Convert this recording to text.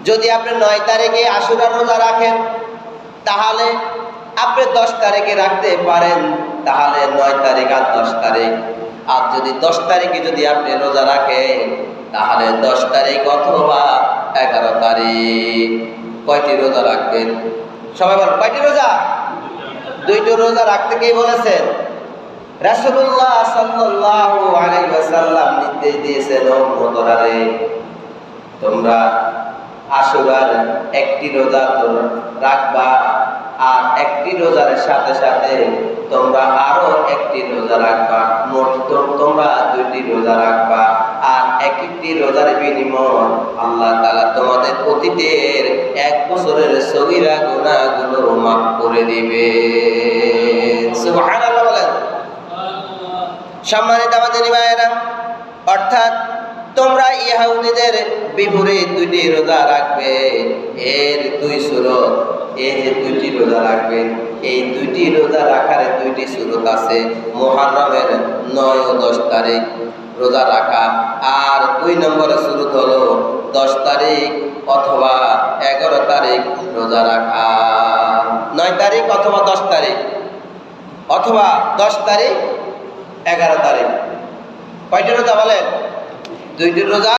যদি আপনি 9 তারিখে আশুরার রোজা রাখেন তাহলে আপনি 10 তারিখে রাখতে পারেন, তাহলে 9 তারিখ আর 10 তারিখ। আর যদি 10 তারিখে যদি আপনি রোজা রাখেন তাহলে 10 তারিখ অথবা 11 তারিখ। কয়টি রোজা রাখবেন? সবাই বলেন কয়টি রোজা? 2টি রোজা রাখতে কে বলেছেন? রাসূলুল্লাহ সাল্লাল্লাহু আলাইহি ওয়াসাল্লাম নির্দেশ দিয়েছেন, ও উম্মতরা, তোমরা আশুরার একটি রোজা রাখবা, আর একটি রোজার সাথে সাথে তোমরা আরো একটি রোজা রাখবা। মোট তোমরা 2টি রোজা রাখবা। আর একটি রোজার বিনিময় আল্লাহ তাআলা তোমাদের অতীতের 1 বছরের সগীরা গুনাহগুলো মাফ করে দিবে। সুবহানাল্লাহ বলেন। সম্মানিত আমাদের ভাইয়েরা, অর্থাৎ তোমরা ইহুদীদের বিপরীত 2টি রোজা রাখবে। এর 2 সূরত, এই যে 2টি রোজা রাখবেন, এই 2টি রোজা রাখার 2টি সূরত আছে। মুহররমের 9 ও 10 তারিখ রোজা রাখা, আর 2 নম্বরের সূরত হলো 10 তারিখ অথবা 11 তারিখ রোজা রাখা। 9 তারিখ অথবা 10 তারিখ, অথবা 10 তারিখ 11 তারিখ। কয়টি রোজা বলেন? 2টি রোজা।